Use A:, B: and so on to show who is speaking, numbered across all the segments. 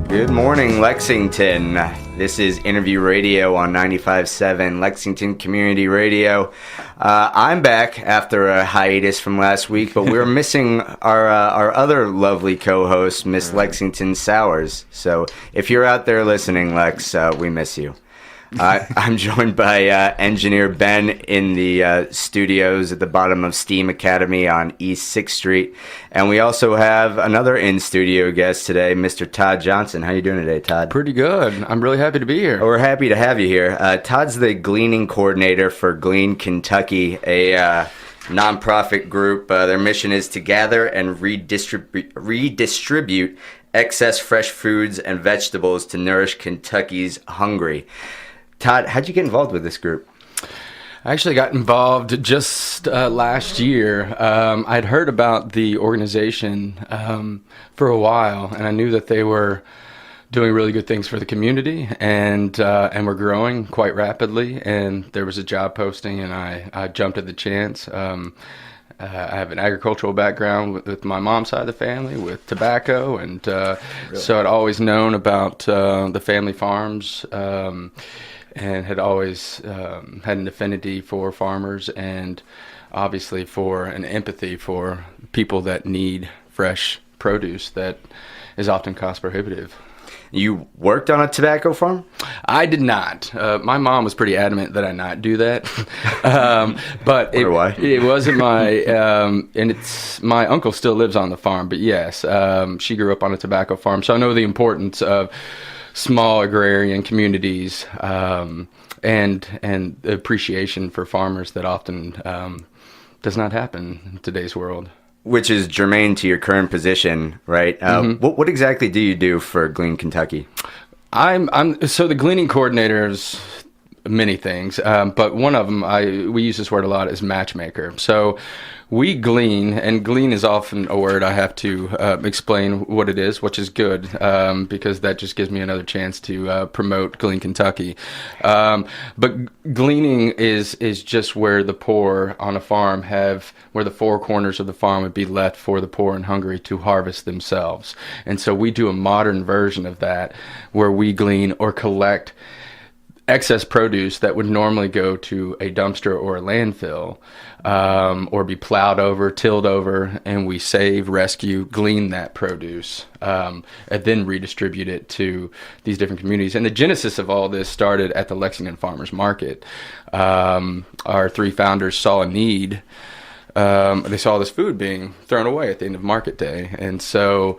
A: Good morning, Lexington. This is Interview Radio on 95.7 Lexington Community Radio. I'm back after a hiatus from last week, but we're missing our other lovely co-host, Miss Lexington Sowers. So if you're out there listening, Lex, we miss you. I'm joined by engineer Ben in the studios at the bottom of Steam Academy on East 6th Street. And we also have another in-studio guest today, Mr. Todd Johnson. How you doing today, Todd?
B: Pretty good. I'm really happy to be here.
A: We're happy to have you here. Todd's the Gleaning coordinator for Glean, Kentucky, a nonprofit group. Their mission is to gather and redistribute excess fresh foods and vegetables to nourish Kentucky's hungry. Todd, how'd you get involved with this group?
B: I actually got involved just last year. I'd heard about the organization for a while, and I knew that they were doing really good things for the community and were growing quite rapidly. And there was a job posting, and I jumped at the chance. I have an agricultural background with my mom's side of the family with tobacco, and really? So I'd always known about the family farms. And had always had an affinity for farmers and obviously for an empathy for people that need fresh produce that is often cost prohibitive.
A: You worked on a tobacco farm?
B: I did not. My mom was pretty adamant that I not do that. But it wasn't my, and it's, my uncle still lives on the farm, but yes, she grew up on a tobacco farm. So I know the importance of small agrarian communities, and the appreciation for farmers that often does not happen in today's world.
A: Which is germane to your current position, right? What exactly do you do for Glean, Kentucky?
B: So the Gleaning coordinators, many things, but one of them, we use this word a lot, is matchmaker. So we glean, and glean is often a word I have to explain what it is, which is good, because that just gives me another chance to promote Glean, Kentucky. But gleaning is just where the poor on a farm where the four corners of the farm would be left for the poor and hungry to harvest themselves. And so we do a modern version of that, where we glean or collect excess produce that would normally go to a dumpster or a landfill, or be plowed over, tilled over, and we save, rescue, glean that produce, and then redistribute it to these different communities. And the genesis of all this started at the Lexington Farmers Market. Our three founders saw a need. They saw this food being thrown away at the end of market day. And so,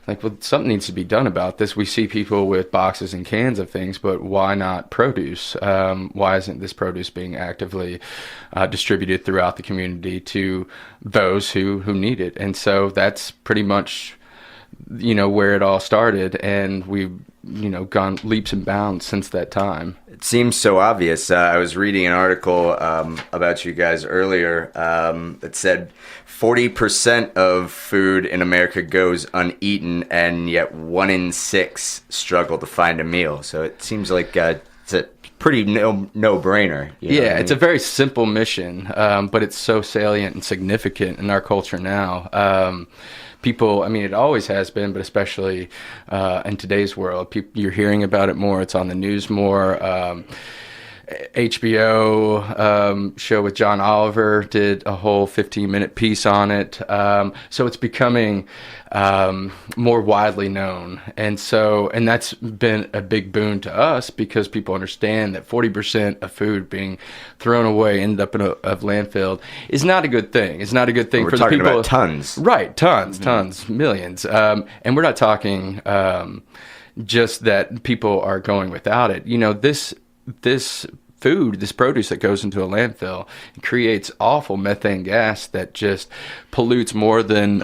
B: well, something needs to be done about this. We see people with boxes and cans of things, but why not produce? Why isn't this produce being actively distributed throughout the community to those who need it? And so that's pretty much, where it all started. And we've, gone leaps and bounds since that time.
A: It seems so obvious. I was reading an article about you guys earlier that said 40% of food in America goes uneaten, and yet 1 in 6 struggle to find a meal. So it seems like it's a pretty no-brainer.
B: It's a very simple mission, but it's so salient and significant in our culture now. People, it always has been, but especially in today's world, you're hearing about it more. It's on the news more. HBO show with John Oliver did a whole 15-minute piece on it. So it's becoming more widely known. And that's been a big boon to us, because people understand that 40% of food being thrown away, ended up in a landfill, is not a good thing. It's not a good thing for the people.
A: We're talking about tons.
B: Right, tons, millions. And we're not talking just that people are going without it. This food, this produce that goes into a landfill, creates awful methane gas that just pollutes more than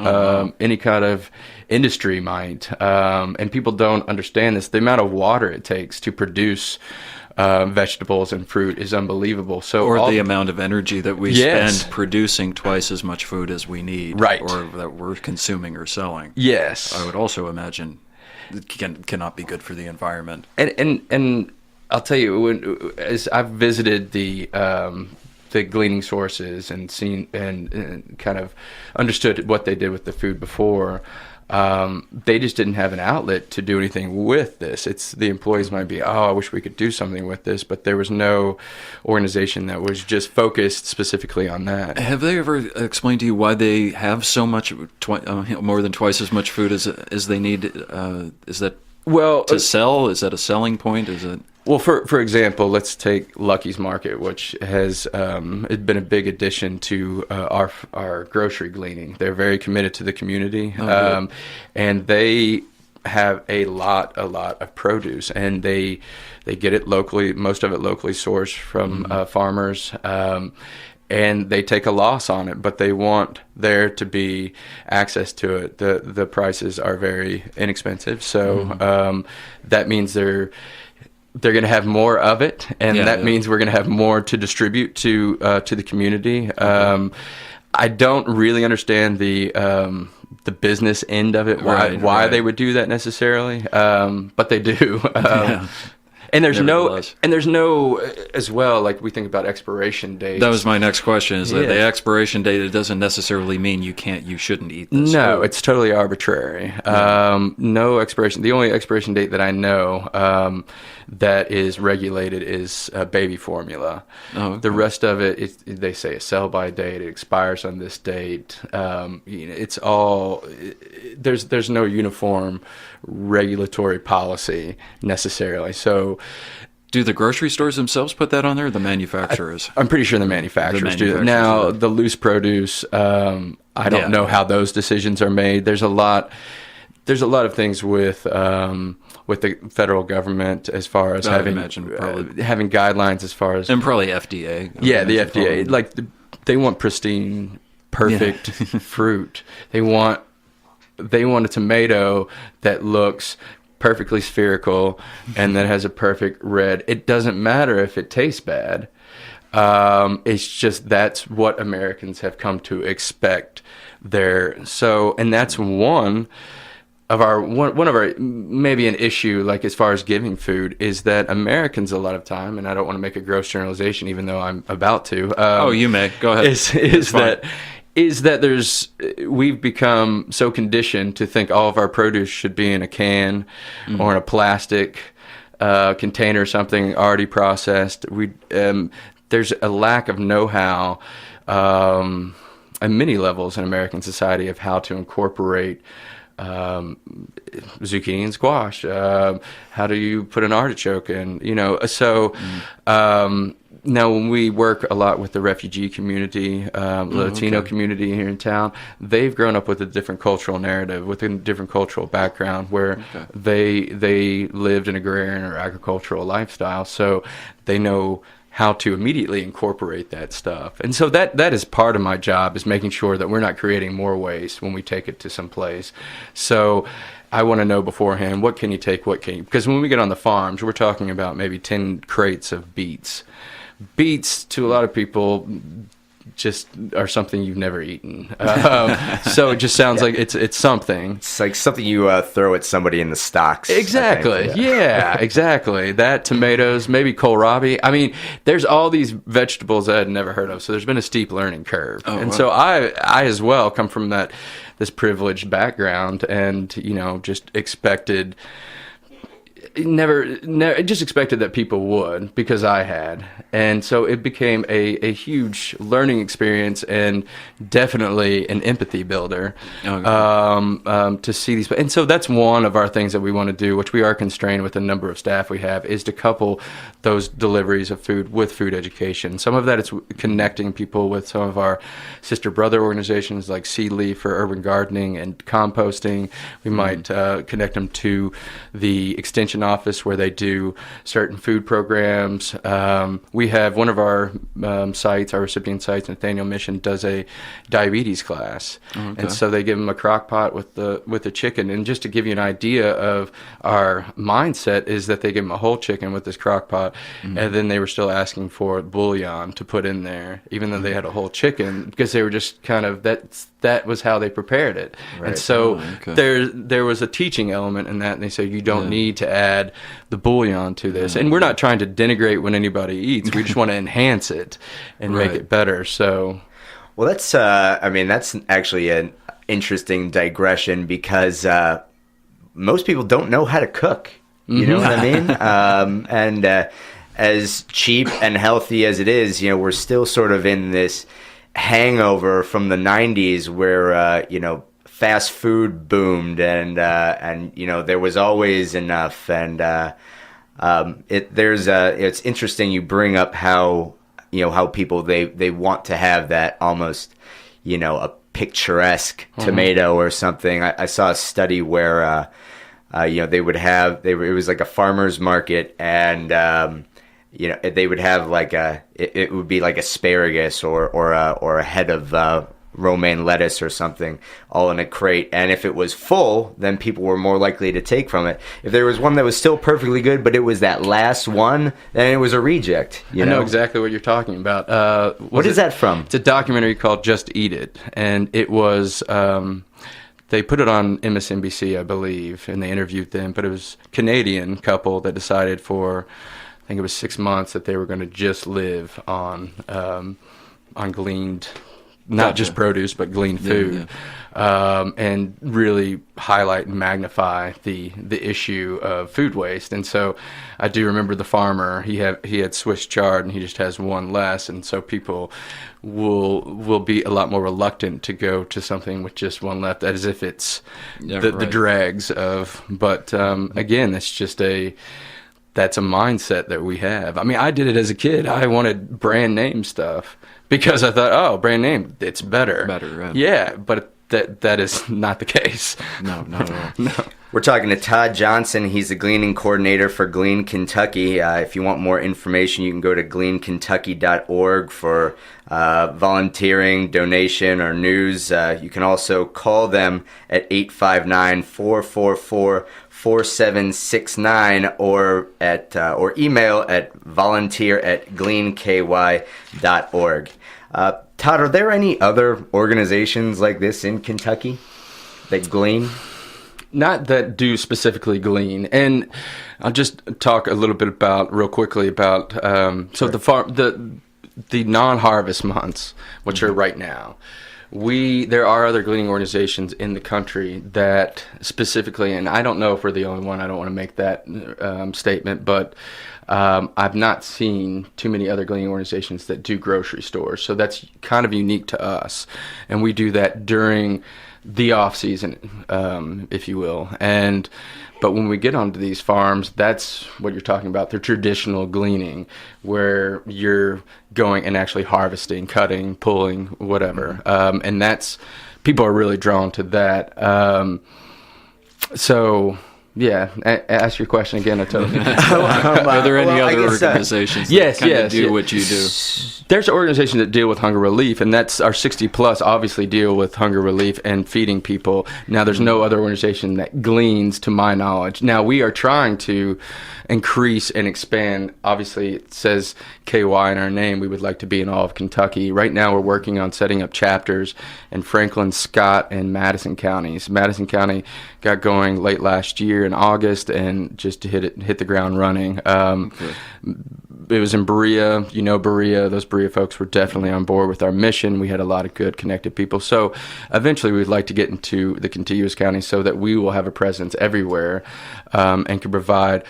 B: any kind of industry might. And people don't understand this. The amount of water it takes to produce vegetables and fruit is unbelievable.
C: The amount of energy that we spend producing twice as much food as we need,
B: right,
C: or that we're consuming or selling.
B: Yes,
C: I would also imagine it cannot be good for the environment.
B: And I'll tell you, as I've visited the the gleaning sources and seen and kind of understood what they did with the food before. They just didn't have an outlet to do anything with this. The employees might be, I wish we could do something with this, but there was no organization that was just focused specifically on that.
C: Have they ever explained to you why they have so much, more than twice as much food as they need? Is that to sell? Is that a selling point? Is it?
B: Well, for example, let's take Lucky's Market, which has been a big addition to our grocery gleaning. They're very committed to the community, and they have a lot of produce, and they get it locally, most of it locally sourced from farmers. And they take a loss on it, but they want there to be access to it. The prices are very inexpensive, so that means they're going to have more of it, and that means we're going to have more to distribute to the community. I don't really understand the business end of it, why they would do that necessarily, but they do. And there's no as well, like we think about expiration dates.
C: That was my next question, is that the expiration date, it doesn't necessarily mean you shouldn't eat this
B: No,
C: food.
B: it's totally arbitrary. No expiration. The only expiration date that I know that is regulated is baby formula. The rest of it, they say a sell-by date, it expires on this date. It's all, there's no uniform regulatory policy necessarily. So
C: do the grocery stores themselves put that on there, or the manufacturers?
B: I'm pretty sure the manufacturers do that. Now, the loose produce, I don't know how those decisions are made. There's a lot of things with the federal government as far as having guidelines as far as, and
C: probably FDA.
B: Yeah, the FDA. Like they want pristine, perfect fruit. They want a tomato that looks perfectly spherical and that has a perfect red. It doesn't matter if it tastes bad. It's just that's what Americans have come to expect there. And that's one of our maybe an issue, like as far as giving food, is that Americans a lot of time, and I don't want to make a gross generalization even though I'm about to.
C: You may. Go ahead.
B: Is that we've become so conditioned to think all of our produce should be in a can or in a plastic container, something already processed. There's a lack of know-how at many levels in American society of how to incorporate zucchini and squash. How do you put an artichoke in? Now, when we work a lot with the refugee community, Latino community here in town, they've grown up with a different cultural narrative, with a different cultural background, where they lived an agrarian or agricultural lifestyle, so they know how to immediately incorporate that stuff. And so that is part of my job, is making sure that we're not creating more waste when we take it to some place. So I want to know beforehand, what can you take, because when we get on the farms, we're talking about maybe 10 crates of beets. Beets, to a lot of people, just are something you've never eaten. So it just sounds like it's something.
A: It's like something you throw at somebody in the stocks.
B: Exactly. Yeah, exactly. That, tomatoes, maybe kohlrabi. I mean, there's all these vegetables I had never heard of. So there's been a steep learning curve. So I as well come from this privileged background, and just expected. Never just expected that people would, because I had, and so it became a huge learning experience, and definitely an empathy builder to see these. And so that's one of our things that we want to do, which we are constrained with the number of staff we have, is to couple those deliveries of food with food education. Some of that is connecting people with some of our sister brother organizations like Seed Leaf for urban gardening and composting. We might connect them to the extension office where they do certain food programs. We have one of our sites, our recipient sites, Nathaniel Mission, does a diabetes class. And so they give them a crock pot with the chicken. And just to give you an idea of our mindset, is that they give them a whole chicken with this crock pot, and then they were still asking for bouillon to put in there, even though they had a whole chicken, because they were just kind of, that was how they prepared it. Right. And so there was a teaching element in that, and they said you don't need to add the bouillon to this. And we're not trying to denigrate what anybody eats. We just want to enhance it and make it better. So,
A: well, that's that's actually an interesting digression because most people don't know how to cook. You know what I mean? And as cheap and healthy as it is, we're still sort of in this hangover from the 90s where, fast food boomed and there was always enough. And it's interesting you bring up how people, they want to have that almost, a picturesque tomato or something. I saw a study where, it was like a farmer's market and, they would have like it would be like asparagus or a head of romaine lettuce or something all in a crate. And if it was full, then people were more likely to take from it. If there was one that was still perfectly good, but it was that last one, then it was a reject.
B: I know exactly what you're talking about.
A: What is that from?
B: It's a documentary called Just Eat It. And it was... they put it on MSNBC, I believe, and they interviewed them. But it was a Canadian couple that decided for, I think it was 6 months, that they were going to just live on gleaned, not just produce, but gleaned food, and really highlight and magnify the issue of food waste. And so I do remember the farmer, he had Swiss chard, and he just has one less, and so people will be a lot more reluctant to go to something with just one left, as if it's the dregs of. But again, it's just that's a mindset that we have. I mean, I did it as a kid. I wanted brand name stuff because I thought, oh, brand name, it's better.
C: Right.
B: Yeah, but that is not the case.
C: No, not at all.
B: No.
A: We're talking to Todd Johnson. He's the Gleaning coordinator for Glean, Kentucky. If you want more information, you can go to gleankentucky.org for volunteering, donation, or news. You can also call them at 859-444-4769 or email at volunteer@gleanky.org. Todd, are there any other organizations like this in Kentucky that Glean?
B: Not that do specifically Glean. And I'll just talk a little bit real quickly about so the non-harvest months, which are right now. There are other gleaning organizations in the country that specifically, and I don't know if we're the only one. I don't want to make that statement, but I've not seen too many other gleaning organizations that do grocery stores. So that's kind of unique to us, and we do that during the off season, if you will. But when we get onto these farms, that's what you're talking about, the traditional gleaning, where you're going and actually harvesting, cutting, pulling, whatever. And people are really drawn to that. So, yeah, ask your question again. I totally
C: Are there any other organizations that do what you do?
B: There's organizations that deal with hunger relief, and that's our 60 plus obviously deal with hunger relief and feeding people. Now, there's no other organization that gleans, to my knowledge. Now, we are trying to increase and expand. Obviously, it says KY in our name. We would like to be in all of Kentucky. Right now, we're working on setting up chapters in Franklin, Scott, and Madison counties. Madison County got going late last year in August, and just to hit the ground running. It was in Berea. Berea. Those Berea folks were definitely on board with our mission. We had a lot of good connected people. So eventually we'd like to get into the contiguous counties so that we will have a presence everywhere and can provide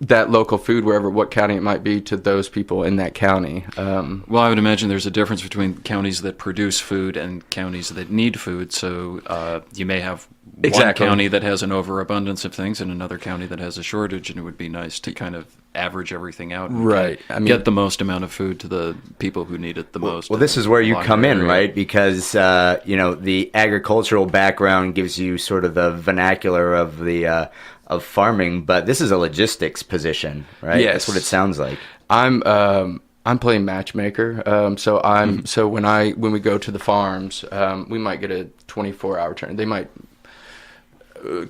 B: that local food, what county it might be, to those people in that county.
C: Well, I would imagine there's a difference between counties that produce food and counties that need food. So you may have one county that has an overabundance of things and another county that has a shortage, and it would be nice to kind of average everything out and get the most amount of food to the people who need it the most.
A: Well, this is where you come in, right? Because the agricultural background gives you sort of the vernacular of the of farming, but this is a logistics position, right?
B: Yes.
A: That's what it sounds like.
B: I'm playing matchmaker. So when we go to the farms, we might get a 24-hour turn. They might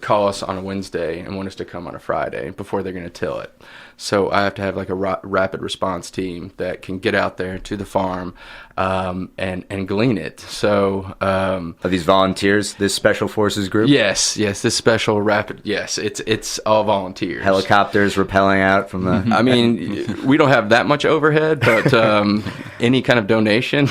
B: call us on a Wednesday and want us to come on a Friday before they're going to till it. So I have to have like a rapid response team that can get out there to the farm and glean it. So
A: are these volunteers, this special forces group?
B: Yes, this special rapid. Yes, it's all volunteers.
A: Helicopters rappelling out from the.
B: I mean, we don't have that much overhead, but any kind of donation.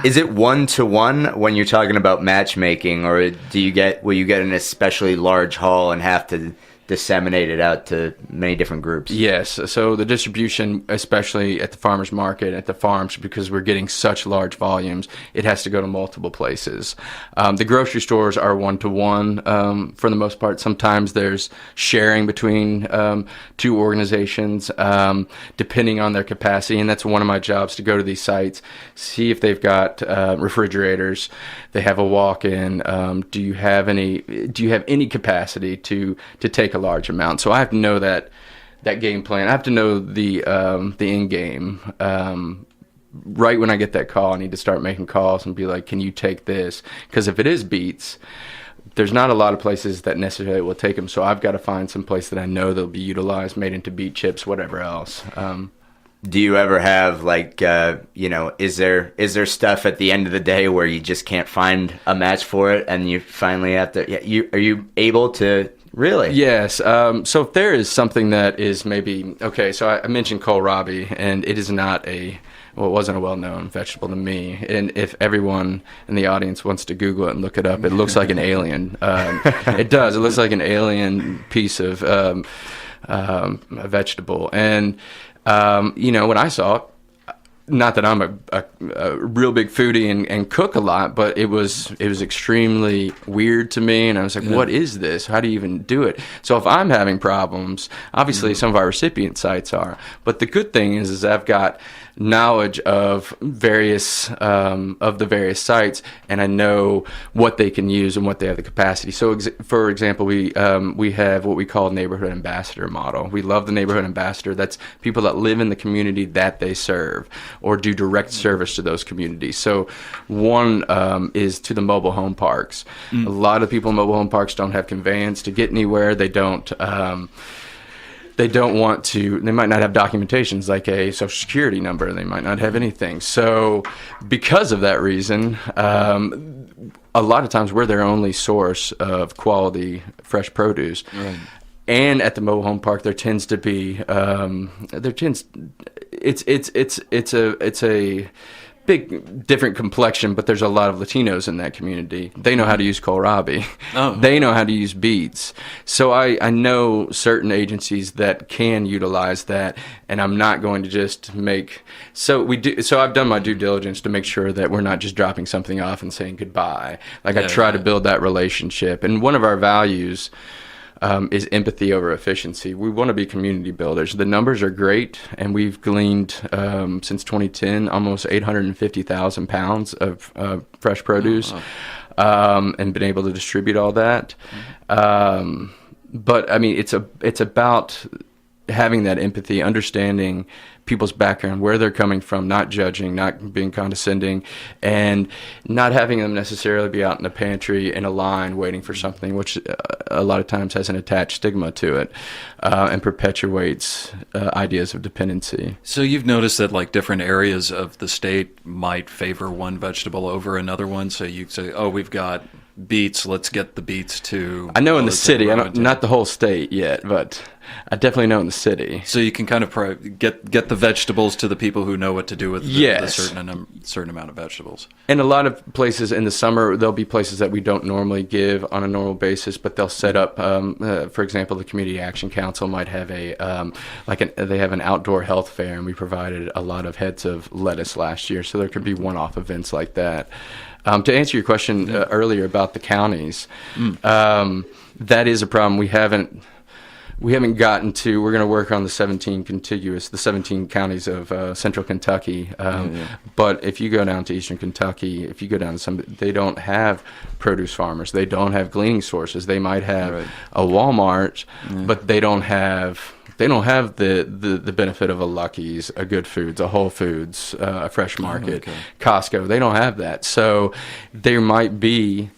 A: Is it 1-to-1 when you're talking about matchmaking, or will you get an especially large haul and have to disseminate it out to many different groups?
B: Yes. So the distribution, especially at the farmers market, at the farms, because we're getting such large volumes, it has to go to multiple places. The grocery stores are 1-to-1 for the most part. Sometimes there's sharing between two organizations, depending on their capacity. And that's one of my jobs, to go to these sites, see if they've got refrigerators, they have a walk-in. Do you have any capacity to take a large amount? So I have to know that game plan. I have to know the end game. Right when I get that call, I need to start making calls and be like, can you take this? Because if it is beets, there's not a lot of places that necessarily will take them. So I've got to find some place that I know they'll be utilized, made into beet chips, whatever else.
A: Do you ever have is there stuff at the end of the day where you just can't find a match for it and you finally have to? Are you able to? Really?
B: Yes. So if there is something that is maybe, okay, so I mentioned kohlrabi, and it is not it wasn't a well-known vegetable to me. And if everyone in the audience wants to Google it and look it up, it looks like an alien. It does. It looks like an alien piece of a vegetable. And, when I saw it, not that I'm a real big foodie and cook a lot, but it was extremely weird to me, and I was like, what is this? How do you even do it? So if I'm having problems, obviously some of our recipient sites are, but the good thing is I've got knowledge of the various sites, and I know what they can use and what they have the capacity. So for example, we have what we call a neighborhood ambassador model. We love the neighborhood ambassador. That's people that live in the community that they serve, or do direct service to those communities. So one is to the mobile home parks. A lot of people in mobile home parks don't have conveyance to get anywhere. They don't want to, they might not have documentations like a social security number. They might not have anything. So because of that reason, a lot of times we're their only source of quality fresh produce. Right. And at the mobile home park, there tends to be, it's a big different complexion, but there's a lot of Latinos in that community. They know how to use kohlrabi. Oh. They know how to use beets. So I know certain agencies that can utilize that, and I'm not going to just make. So I've done my due diligence to make sure that we're not just dropping something off and saying goodbye. Like, I try to build that relationship, and one of our values is empathy over efficiency. We want to be community builders. The numbers are great, and we've gleaned since 2010 almost 850,000 pounds of fresh produce, and been able to distribute all that. But I mean, it's about having that empathy, understanding people's background, where they're coming from, not judging, not being condescending, and not having them necessarily be out in the pantry in a line waiting for something, which a lot of times has an attached stigma to it, and perpetuates ideas of dependency.
C: So you've noticed that like different areas of the state might favor one vegetable over another one. So you say, oh, we've got beets, let's get the beets to.
B: I know in the city, not the whole state yet, but I definitely know in the city.
C: So you can kind of get the vegetables to the people who know what to do with the certain amount of vegetables.
B: And a lot of places in the summer, there'll be places that we don't normally give on a normal basis, but they'll set up, for example, the Community Action Council might have they have an outdoor health fair, and we provided a lot of heads of lettuce last year, so there could be one-off events like that. To answer your question earlier about the counties, that is a problem. We haven't gotten to. We're going to work on the 17 counties of central Kentucky. But if you go down to eastern Kentucky, if you go down to they don't have produce farmers. They don't have gleaning sources. They might have a Walmart, but they don't have the benefit of a Lucky's, a Good Foods, a Whole Foods, a Fresh Market, Costco. They don't have that. So there might be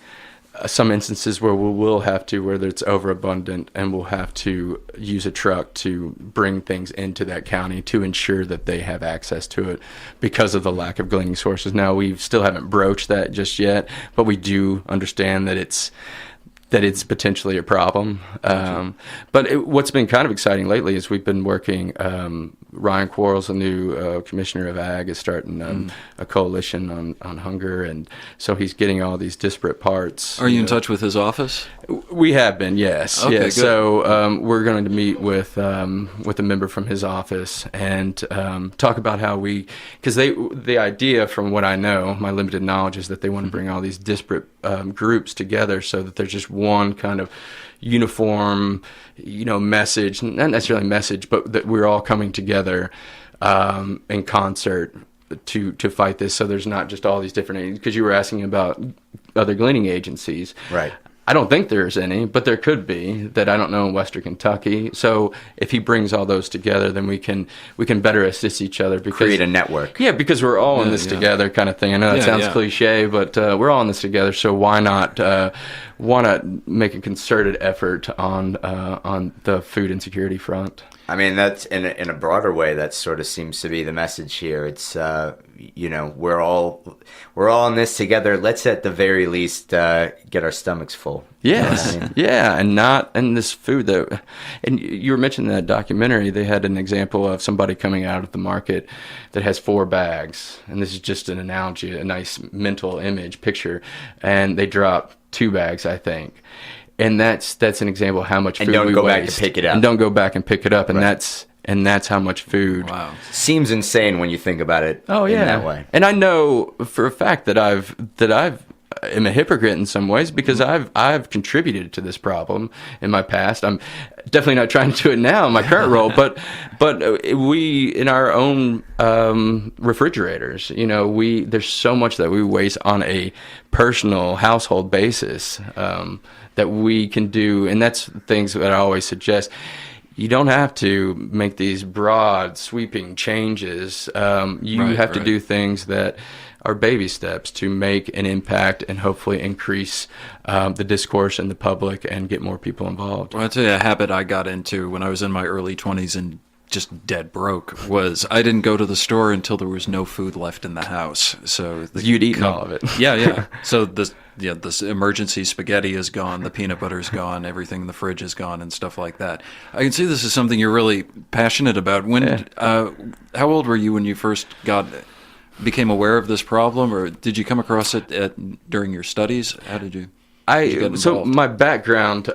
B: some instances where we will have to, whether it's overabundant, and we'll have to use a truck to bring things into that county to ensure that they have access to it because of the lack of gleaning sources. Now, we still haven't broached that just yet, but we do understand that it's potentially a problem. But what's been kind of exciting lately is we've been working, Ryan Quarles, the new commissioner of ag, is starting a coalition on hunger, and so he's getting all these disparate parts.
C: Are you in touch with his office?
B: We have been, yes.
C: Okay,
B: yes.
C: good.
B: So we're going to meet with a member from his office and talk about how because the idea, from what I know, my limited knowledge, is that they want to bring all these disparate groups together so that there's just one kind of uniform, message, not necessarily message, but that we're all coming together in concert to fight this. So there's not just all these different, because you were asking about other gleaning agencies.
A: Right.
B: I don't think there's any, but there could be that I don't know in Western Kentucky. So if he brings all those together, then we can better assist each other.
A: Create a network.
B: Yeah, because we're all in this together, kind of thing. I know that sounds cliche, but we're all in this together. So why not make a concerted effort on the food insecurity front?
A: I mean, that's in a broader way. That sort of seems to be the message here. It's we're all in this together. Let's at the very least get our stomachs full.
B: Yes, and this food and you were mentioning that documentary. They had an example of somebody coming out of the market that has 4 bags, and this is just an analogy, a nice mental image picture, and they drop 2 bags, I think. And that's an example of how much food we waste.
A: And don't go back to pick it up.
B: And don't go back and pick it up. And that's how much food.
C: Wow.
A: Seems insane when you think about it in that way.
B: And I know for a fact that I've am a hypocrite in some ways, because I've contributed to this problem in my past. I'm definitely not trying to do it now in my current role, but we, in our own refrigerators, there's so much that we waste on a personal household basis that we can do, and that's things that I always suggest. You don't have to make these broad, sweeping changes. You have to do things that are baby steps to make an impact and hopefully increase the discourse in the public and get more people involved.
C: Well, I'll tell you a habit I got into when I was in my early 20s and just dead broke was I didn't go to the store until there was no food left in the house. So
B: you'd eaten all of it.
C: Yeah. So this emergency spaghetti is gone, the peanut butter is gone, everything in the fridge is gone, and stuff like that. I can see this is something you're really passionate about. How old were you when you first became aware of this problem, or did you come across it during your studies? How did you?
B: So my background.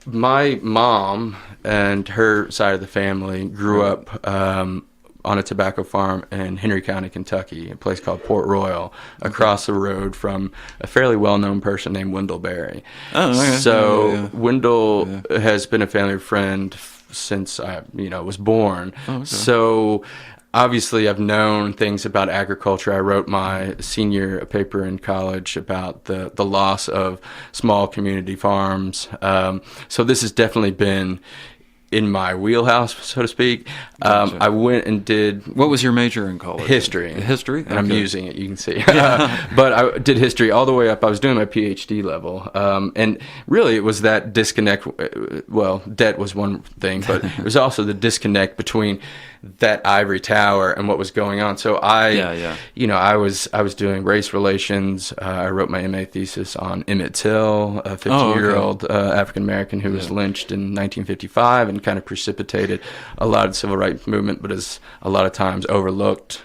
B: My mom and her side of the family grew up on a tobacco farm in Henry County, Kentucky, a place called Port Royal, across the road from a fairly well-known person named Wendell Berry.
C: Oh, okay.
B: So Wendell has been a family friend since I was born. Oh, okay. So obviously, I've known things about agriculture. I wrote my senior paper in college about the loss of small community farms. So this has definitely been in my wheelhouse, so to speak.
C: Gotcha.
B: I went and did...
C: What was your major in college?
B: History.
C: History?
B: And I'm using it, you can see. But I did history all the way up. I was doing my PhD level. And really, it was that disconnect. Well, debt was one thing, but it was also the disconnect between that ivory tower and what was going on. So I was doing race relations. I wrote my MA thesis on Emmett Till, a 50-year-old African American who was lynched in 1955 and kind of precipitated a lot of the civil rights movement, but is a lot of times overlooked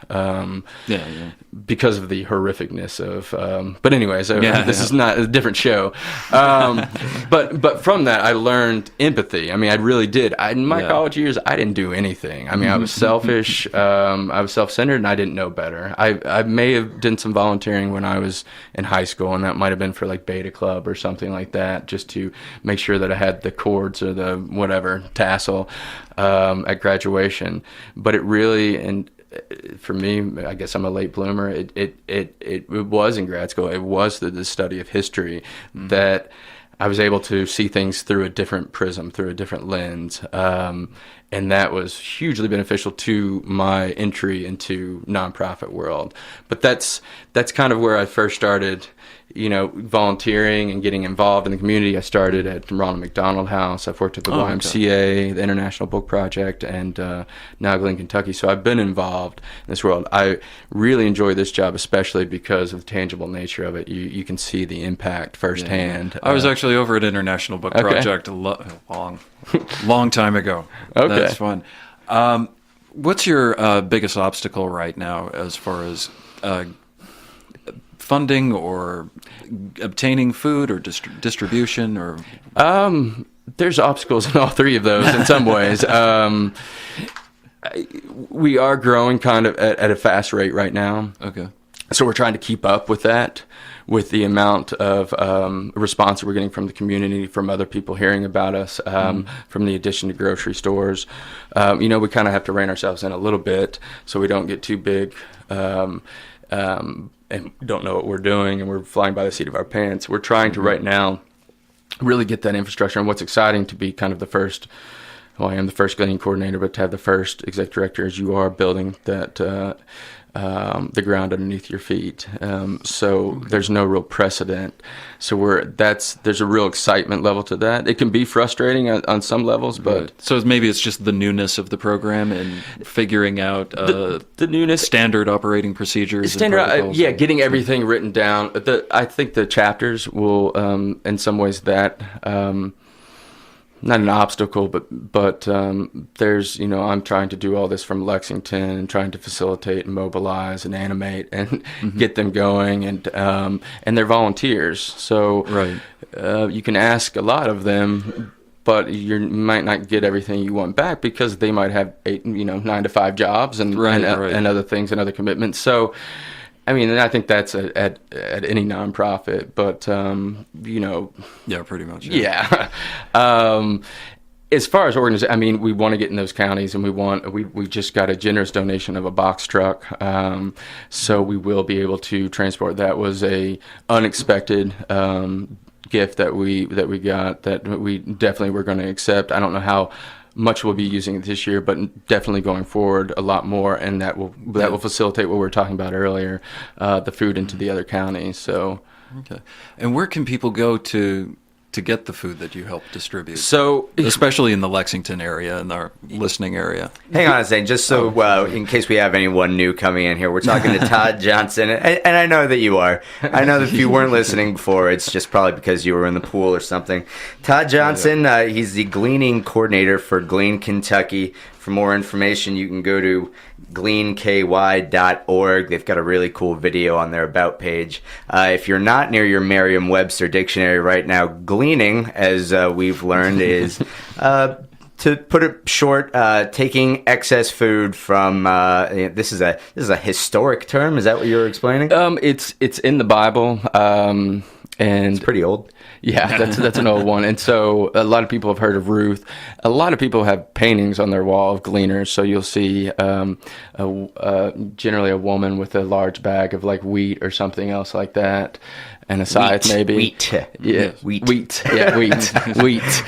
B: because of the horrificness of. But anyways, this is not a different show. But from that, I learned empathy. I mean, I really did. In my college years, I didn't do anything. I mean, I was selfish. I was self-centered, and I didn't know better. I may have done some volunteering when I was in high school, and that might have been for like Beta Club or something like that, just to make sure that I had the cords or the whatever tassel at graduation. But it really, and for me, I guess I'm a late bloomer. It was in grad school. It was the study of history that I was able to see things through a different prism, through a different lens. And that was hugely beneficial to my entry into nonprofit world. But that's kind of where I first started volunteering and getting involved in the community. I started at Ronald McDonald House. I've worked at the YMCA, the International Book Project, and now Glean, Kentucky. So I've been involved in this world. I really enjoy this job, especially because of the tangible nature of it. You can see the impact firsthand.
C: I was actually over at International Book Project a long time ago.
B: Okay.
C: That's fun. What's your biggest obstacle right now as far as funding or obtaining food or distribution or?
B: There's obstacles in all three of those in some ways. We are growing kind of at a fast rate right now.
C: Okay.
B: So we're trying to keep up with that, with the amount of response that we're getting from the community, from other people hearing about us, from the addition to grocery stores. We kind of have to rein ourselves in a little bit so we don't get too big and don't know what we're doing, and we're flying by the seat of our pants. We're trying to right now really get that infrastructure. And what's exciting to be kind of the first, I am the first Gleaning coordinator, but to have the first exec director as you are building that the ground underneath your feet. So there's no real precedent. So there's a real excitement level to that. It can be frustrating on some levels, but
C: right. So maybe it's just the newness of the program and figuring out
B: the newness,
C: standard operating procedures, and protocols.
B: Getting everything written down. I think the chapters will, in some ways, that. Not an obstacle, but there's, I'm trying to do all this from Lexington and trying to facilitate and mobilize and animate and get them going, and they're volunteers, so
C: right.
B: You can ask a lot of them, but you might not get everything you want back because they might have 9 to 5 jobs and other things and other commitments. So. I think that's at any nonprofit, but
C: yeah, pretty much.
B: Yeah. As far as organization, we want to get in those counties, and we just got a generous donation of a box truck, so we will be able to transport. That was a unexpected gift that we got that we definitely were going to accept. I don't know how much we'll be using it this year, but definitely going forward a lot more, and that will facilitate what we were talking about earlier, the food into the other counties. So,
C: okay. And where can people go to get the food that you help distribute?
B: So,
C: especially in the Lexington area, in our listening area.
A: Hang on a second, just so in case we have anyone new coming in here, we're talking to Todd Johnson, and I know that you are. I know that if you weren't listening before, it's just probably because you were in the pool or something. Todd Johnson, he's the Gleaning coordinator for Glean, Kentucky. For more information, you can go to gleanky.org. They've got a really cool video on their About page. If you're not near your Merriam-Webster dictionary right now, gleaning, as we've learned, is, to put it short, taking excess food from. This is a historic term. Is that what you were explaining?
B: It's in the Bible, and
A: it's pretty old.
B: Yeah, that's an old one. And so a lot of people have heard of Ruth. A lot of people have paintings on their wall of gleaners. So you'll see generally a woman with a large bag of like wheat or something else like that. And a scythe, maybe.
A: Wheat.
B: Yeah, wheat. Yeah, wheat. Wheat.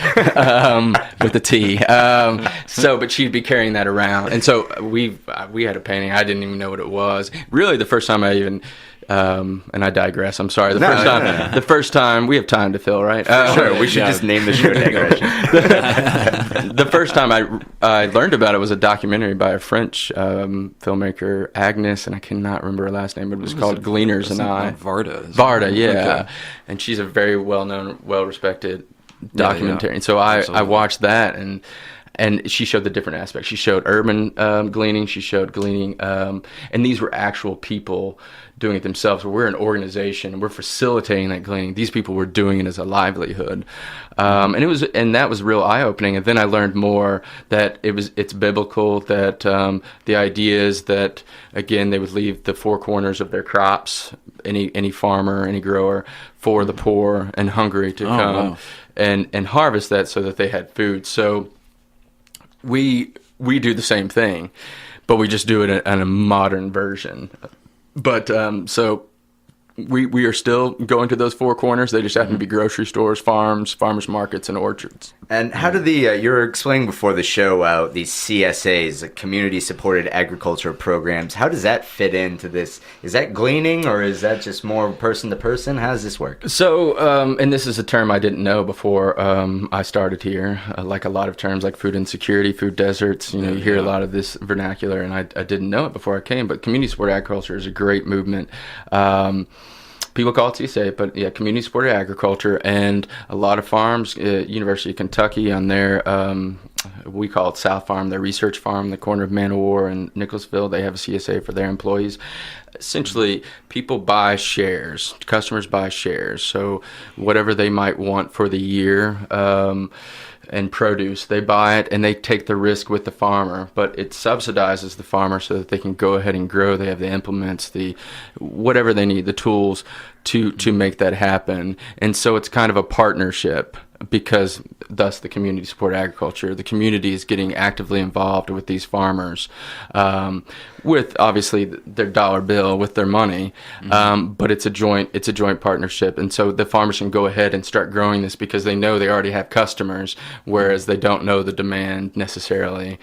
B: With a T. But she'd be carrying that around. And so we had a painting. I didn't even know what it was. Really, the first time I even... and I digress. I'm sorry. The first time we have time to fill, right?
A: Sure. We should just name the show Digression.
B: The first time I learned about it was a documentary by a French filmmaker, Agnes, and I cannot remember her last name, but it was called Gleaners and I.
C: Varda,
B: yeah.
C: Okay.
B: And she's a very well-known, well-respected documentarian. So I watched that, and she showed the different aspects. She showed urban gleaning. She showed gleaning. And these were actual people doing it themselves. We're an organization, and we're facilitating that gleaning. These people were doing it as a livelihood. And that was real eye-opening. And then I learned more that it's biblical, that the idea is that, again, they would leave the four corners of their crops, any farmer, any grower, for the poor and hungry to come and harvest that so that they had food. So we do the same thing, but we just do it in a modern version. But so we are still going to those four corners. They just happen to be grocery stores, farms, farmers markets, and orchards.
A: And how do you were explaining before the show, these CSAs, community supported agriculture programs, how does that fit into this? Is that gleaning, or is that just more person to person? How does this work?
B: So, and this is a term I didn't know before I started here, like a lot of terms like food insecurity, food deserts, you hear a lot of this vernacular, and I didn't know it before I came, but community supported agriculture is a great movement. People call it CSA, but yeah, community supported agriculture, and a lot of farms, University of Kentucky on their, we call it South Farm, their research farm, the corner of Man o' War and Nicholasville, they have a CSA for their employees. Essentially, people buy shares, customers buy shares, so whatever they might want for the year, and produce, they buy it and they take the risk with the farmer, but it subsidizes the farmer so that they can go ahead and grow. They have the implements, the whatever they need, the tools to make that happen. And so it's kind of a partnership, because thus the community support agriculture, the community is getting actively involved with these farmers, with obviously their dollar bill, with their money, but it's a joint partnership. And so the farmers can go ahead and start growing this because they know they already have customers, whereas they don't know the demand necessarily.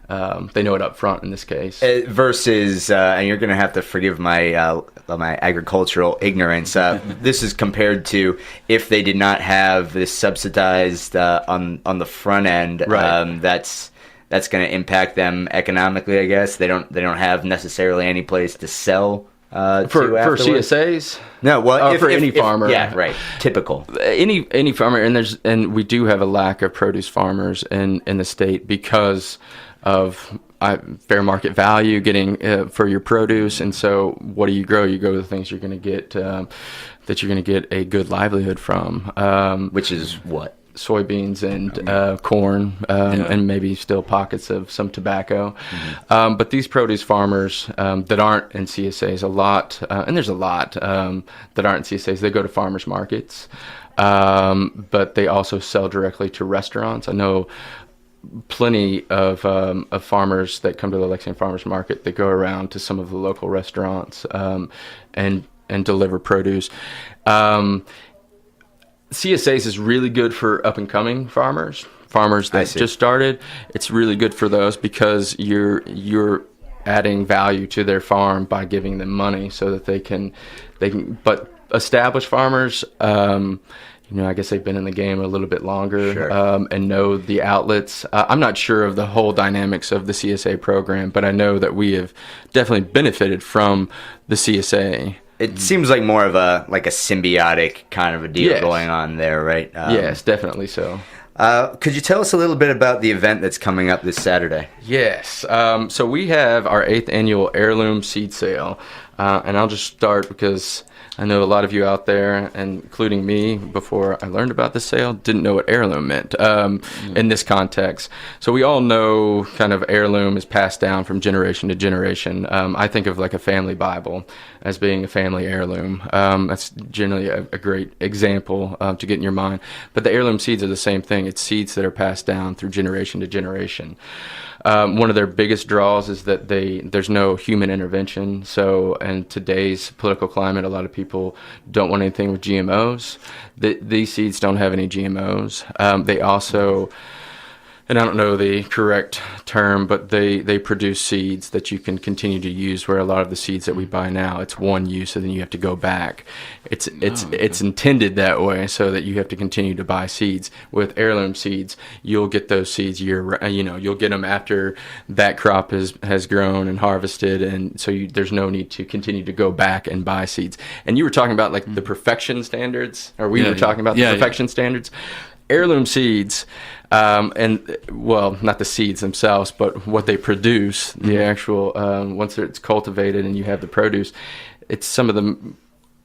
B: They know it up front in this case.
A: Versus, and you're going to have to forgive my my agricultural ignorance. This is compared to if they did not have this subsidized on the front end.
B: Right.
A: That's going to impact them economically, I guess. They don't have necessarily any place to sell for
B: CSAs.
A: No, well,
B: for any farmer.
A: Yeah, right. Typical.
B: Any farmer, and we do have a lack of produce farmers in the state because of fair market value getting for your produce. And so what do you grow? You grow the things you're going to get that you're going to get a good livelihood from,
A: which is what?
B: Soybeans and corn, and maybe still pockets of some tobacco. But these produce farmers that aren't in CSAs, a lot, and there's a lot that aren't in CSAs, they go to farmers markets, but they also sell directly to restaurants. I know plenty of farmers that come to the Lexington Farmers Market. They go around to some of the local restaurants and deliver produce. CSAs is really good for up and coming farmers that just started. It's really good for those because you're adding value to their farm by giving them money so that they can. But established farmers, I guess they've been in the game a little bit longer,
A: sure.
B: And know the outlets. I'm not sure of the whole dynamics of the CSA program, but I know that we have definitely benefited from the CSA.
A: It seems like more of a symbiotic kind of a deal going on there, right?
B: Yes, definitely so.
A: Could you tell us a little bit about the event that's coming up this Saturday?
B: Yes. So we have our 8th annual heirloom seed sale, and I'll just start because I know a lot of you out there, including me, before I learned about the sale, didn't know what heirloom meant in this context. So we all know kind of heirloom is passed down from generation to generation. I think of like a family Bible as being a family heirloom. That's generally a great example to get in your mind. But the heirloom seeds are the same thing. It's seeds that are passed down through generation to generation. One of their biggest draws is that there's no human intervention. So in today's political climate, a lot of people don't want anything with GMOs. These seeds don't have any GMOs. They also, and I don't know the correct term, but they produce seeds that you can continue to use, where a lot of the seeds that we buy now, it's one use and then you have to go back. It's intended that way so that you have to continue to buy seeds. With heirloom seeds, you'll get those seeds you'll get them after that crop has grown and harvested, and so there's no need to continue to go back and buy seeds. And you were talking about the perfection standards, or we were talking about the perfection standards. Heirloom seeds, and well, not the seeds themselves, but what they produce, the actual, once it's cultivated and you have the produce, it's some of the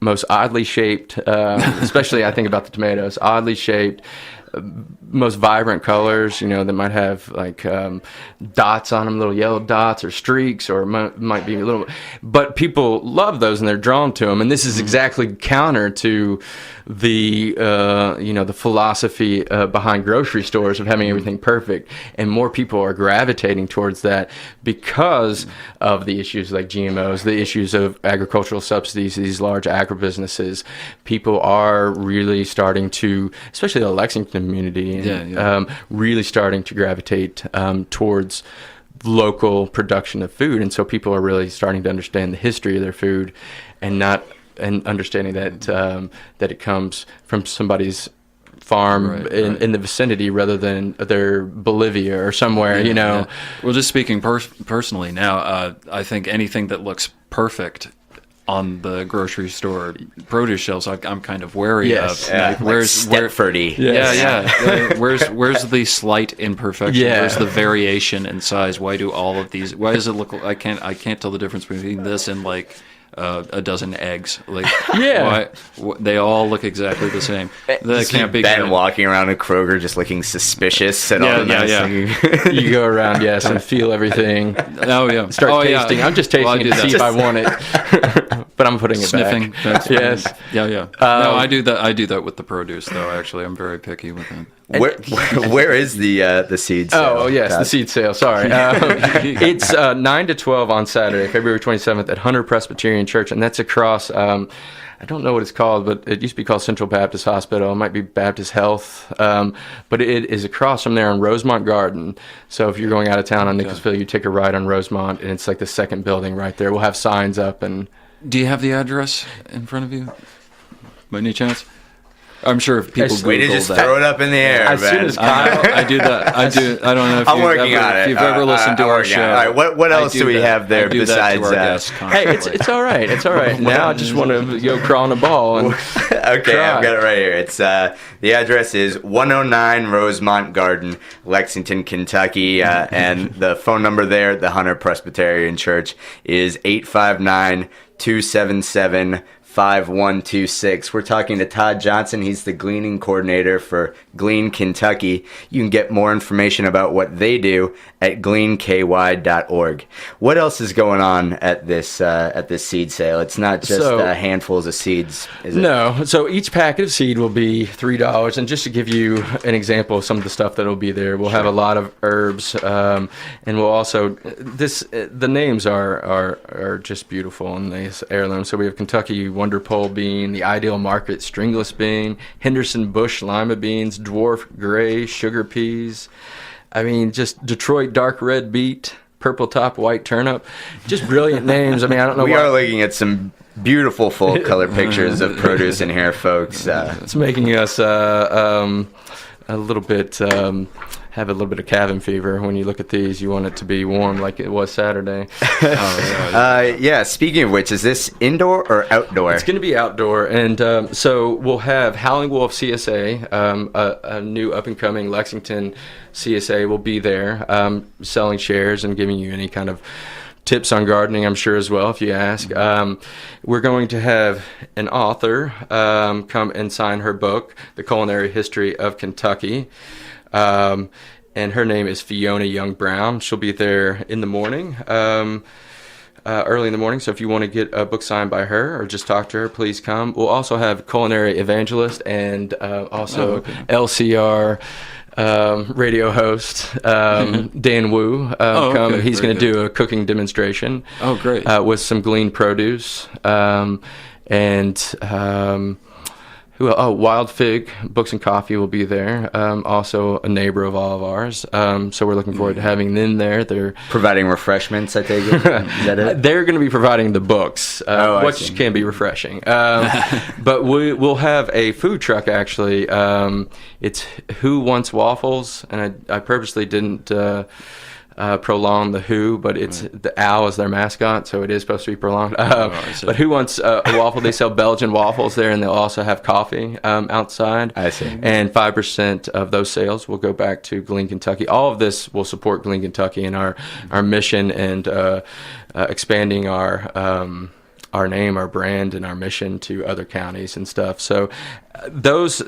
B: most oddly shaped, especially I think about the tomatoes, oddly shaped, most vibrant colors, that might have like dots on them, little yellow dots or streaks, or might be a little. But people love those and they're drawn to them, and this is exactly counter to the the philosophy behind grocery stores of having everything perfect, and more people are gravitating towards that because of the issues like GMOs, the issues of agricultural subsidies, these large agribusinesses. People are really starting to, especially the Lexington community, really starting to gravitate towards local production of food, and so people are really starting to understand the history of their food, and understanding that that it comes from somebody's farm in the vicinity rather than their Bolivia or somewhere,
C: Yeah. Well, just speaking personally now, I think anything that looks perfect on the grocery store produce shelves, I'm kind of wary of.
A: Like Stepfordy.
C: Where's the slight imperfection?
B: Yeah.
C: Where's the variation in size? Why do all of these? Why does it look? I can't tell the difference between this and like a dozen eggs. Like, why they all look exactly the same. That can't be
A: Ben
C: good.
A: walking around a Kroger just looking suspicious at all the nice
B: You go around, and feel everything.
C: Oh yeah.
B: Start tasting. I'm just tasting it to see if I want it. But I'm putting it
C: Sniffing.
B: back. Yes.
C: Yeah. No, I do that. I do that with the produce, though. Actually, I'm very picky with it.
A: Where is the seed sale?
B: Oh, yes, the seed sale. Sorry. It's 9 to 12 on Saturday, February 27th at Hunter Presbyterian Church, and that's across, I don't know what it's called, but it used to be called Central Baptist Hospital. It might be Baptist Health, but it is across from there on Rosemont Garden. So if you're going out of town on Nicholasville, you take a ride on Rosemont, and it's like the second building right there. We'll have signs up. And
C: do you have the address in front of you, by any chance? I'm sure if people
A: Way to just throw it up in the air,
B: as soon as Kyle,
C: I do that. I do. I don't know if
A: I'm working on it.
C: If you've ever listened to our show.
A: All right, what else do we have there besides
C: that?
B: Hey, it's all right. It's all right. Now I just want to go crawl on a ball and
A: okay, I've got it right here. It's the address is 109 Rosemont Garden, Lexington, Kentucky, and the phone number there, the Hunter Presbyterian Church, is 859-277-5126. We're talking to Todd Johnson. He's the Gleaning coordinator for Glean, Kentucky. You can get more information about what they do at gleanky.org. What else is going on at this seed sale? It's not just handfuls of seeds, is it?
B: No. So each packet of seed will be $3. And just to give you an example of some of the stuff that will be there, we'll have a lot of herbs, and we'll also the names are just beautiful in these heirlooms. So we have Kentucky Wonder Pole bean, the Ideal Market stringless bean, Henderson Bush lima beans, dwarf gray sugar peas. I mean, just Detroit dark red beet, purple top white turnip. Just brilliant names. I mean, I don't know.
A: We are looking at some beautiful full color pictures of produce in here, folks.
B: It's making us a little bit. Have a little bit of cabin fever when you look at these. You want it to be warm like it was Saturday.
A: Speaking of which, is this indoor or outdoor?
B: It's going to be outdoor, and so we'll have Howling Wolf CSA, a new up-and-coming Lexington CSA will be there, selling shares and giving you any kind of tips on gardening, I'm sure, as well, if you ask. We're going to have an author come and sign her book, The Culinary History of Kentucky. And her name is Fiona Young Brown. She'll be there in the morning, early in the morning. So if you want to get a book signed by her or just talk to her, please come. We'll also have culinary evangelist and LCR radio host Dan Wu come. He's going to do a cooking demonstration.
C: Oh, great!
B: With some Glean produce Wild Fig Books and Coffee will be there. Also a neighbor of all of ours. So we're looking forward to having them there. They're
A: providing refreshments, I take it. Is that it?
B: They're going to be providing the books, which can be refreshing. But we'll have a food truck, actually. It's Who Wants Waffles, and I purposely didn't prolong the Who, but it's the owl is their mascot, so it is supposed to be prolonged. But Who Wants a Waffle? They sell Belgian waffles there, and they'll also have coffee outside.
A: I see.
B: And 5% of those sales will go back to Glean, Kentucky. All of this will support Glean, Kentucky, and our mission and expanding our name, our brand, and our mission to other counties and stuff. So those.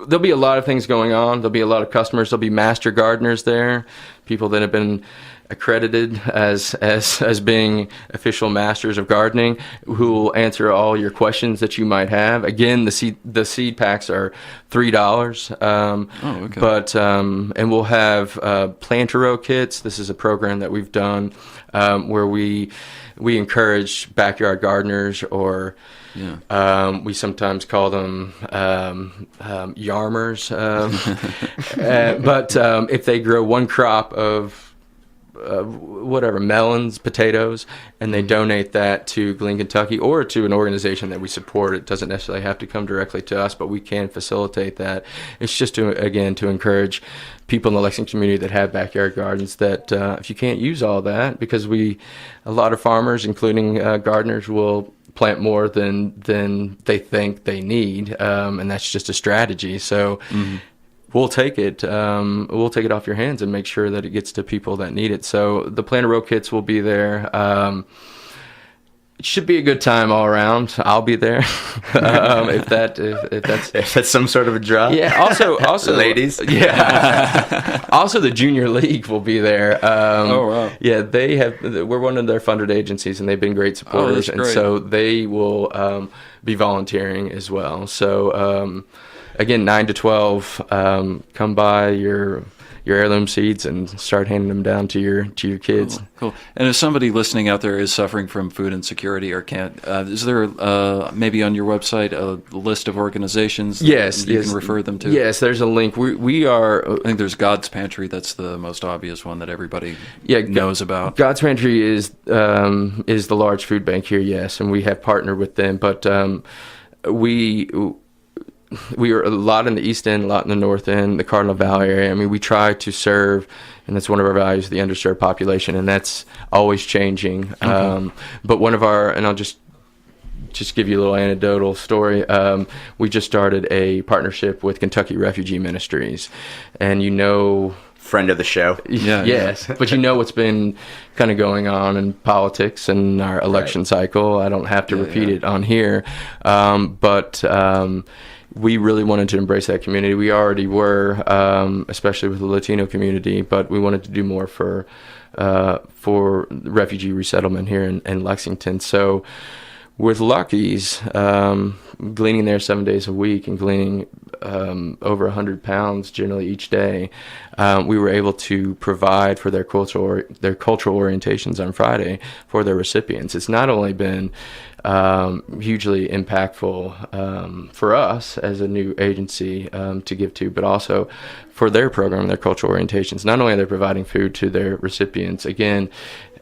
B: there'll be a lot of things going on. There'll be a lot of customers. There'll be master gardeners there, people that have been accredited as being official masters of gardening, who will answer all your questions that you might have. Again, the seed packs are $3.
C: Okay.
B: But and we'll have planter-row kits. This is a program that we've done where we encourage backyard gardeners, or we sometimes call them yarmers. But if they grow one crop of whatever, melons, potatoes, and they donate that to Glean, Kentucky, or to an organization that we support. It doesn't necessarily have to come directly to us, but we can facilitate that. It's just to encourage people in the Lexington community that have backyard gardens that if you can't use all that, because a lot of farmers, including gardeners, will plant more than they think they need, and that's just a strategy. So we'll take it off your hands and make sure that it gets to people that need it. So the planter row kits will be there. It should be a good time all around. I'll be there if that's
A: some sort of a draw.
B: Yeah. Also,
A: ladies.
B: Yeah. Also, the Junior League will be there.
C: Oh wow.
B: Yeah, we're one of their funded agencies, and they've been great supporters,
C: that's great.
B: and so they will be volunteering as well. So again, 9 to 12, come by your heirloom seeds and start handing them down to your kids.
C: Cool. And if somebody listening out there is suffering from food insecurity or can't, is there maybe on your website a list of organizations that you can refer them to?
B: Yes, there's a link. We are.
C: I think there's God's Pantry. That's the most obvious one that everybody knows about.
B: God's Pantry is the large food bank here, yes, and we have partnered with them. But we are a lot in the East End, a lot in the North End, the Cardinal Valley area. I mean, we try to serve, and that's one of our values, the underserved population, and that's always changing.
C: Okay.
B: But one of and I'll just give you a little anecdotal story. We just started a partnership with Kentucky Refugee Ministries, and
A: friend of the show.
B: Yes, but what's been kind of going on in politics and our election cycle. I don't have to repeat it on here, but we really wanted to embrace that community. We already were, especially with the Latino community, but we wanted to do more for refugee resettlement here in Lexington. So with Lucky's, gleaning there 7 days a week and gleaning over 100 pounds generally each day, we were able to provide for their cultural orientations on Friday for their recipients. It's not only been hugely impactful for us as a new agency to give to, but also for their program, their cultural orientations. Not only are they providing food to their recipients, again,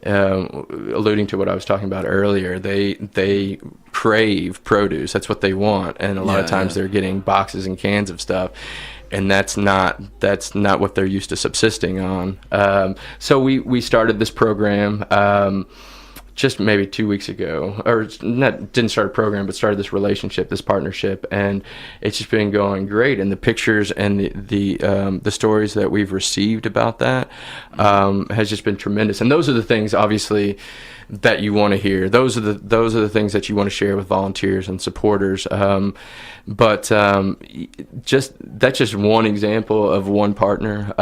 B: alluding to what I was talking about earlier, they crave produce. That's what they want, and a lot of times they're getting boxes and cans of stuff, and that's not what they're used to subsisting on. So we started this program just maybe 2 weeks ago, or didn't start a program, but started this relationship, this partnership, and it's just been going great. And the pictures and the stories that we've received about that has just been tremendous. And those are the things, obviously, that you want to hear. Those are the things that you want to share with volunteers and supporters. But that's just one example of one partner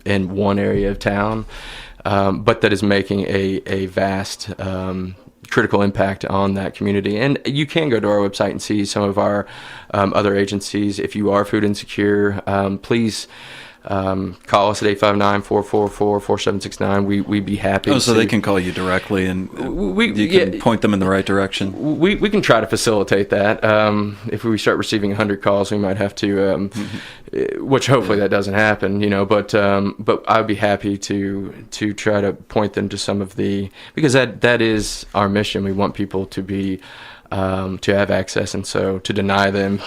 B: in one area of town. But that is making a vast critical impact on that community. And you can go to our website and see some of our other agencies. If you are food insecure, please call us at 859-444-4769. We'd be happy.
C: So they can call you directly, and you can point them in the right direction.
B: We can try to facilitate that. If we start receiving 100 calls, we might have to, which hopefully that doesn't happen, But I'd be happy to try to point them to some of because that is our mission. We want people to be. To have access, and so to deny them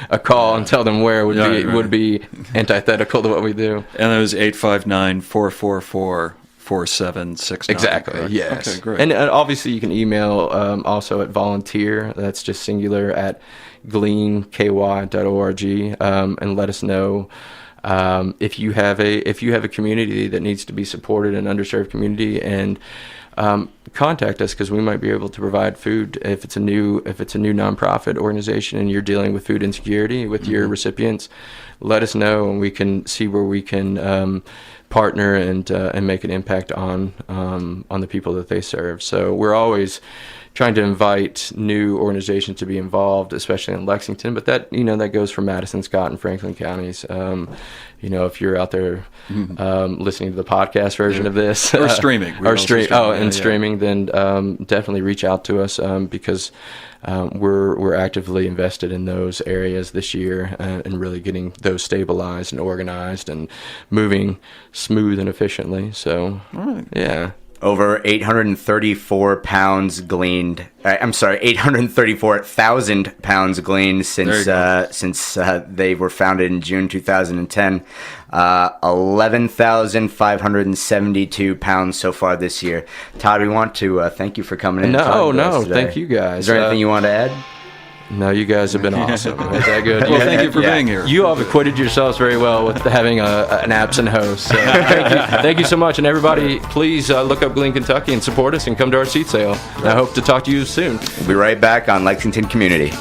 B: a call and tell them where would be antithetical to what we do.
C: And it was 859-444-4769.
B: Exactly.
C: Correct?
B: Yes.
C: Okay, great.
B: And obviously you can email also at volunteer. That's just singular at gleanky.org, and let us know. If you have a community that needs to be supported, an underserved community, and contact us, because we might be able to provide food if it's a new nonprofit organization and you're dealing with food insecurity with your recipients. Let us know, and we can see where we can partner and make an impact on the people that they serve. So we're always trying to invite new organizations to be involved, especially in Lexington, but that goes for Madison, Scott, and Franklin counties. If you're out there listening to the podcast version of this
C: or streaming,
B: streaming, then definitely reach out to us, because we're actively invested in those areas this year, and really getting those stabilized and organized and moving smooth and efficiently. So, yeah.
A: Over 834 pounds gleaned. 834,000 pounds gleaned since they were founded in June 2010. 11,572 pounds so far this year. Todd, we want to thank you for coming in.
B: Thank you guys.
A: Is there anything you want to add?
B: No, you guys have been awesome. Is that good?
C: Well, thank you for being here.
B: You all have acquitted yourselves very well with having an absent host. So thank you so much. And everybody, please look up Glean, Kentucky and support us and come to our seat sale. I hope to talk to you soon.
A: We'll be right back on Lexington Community.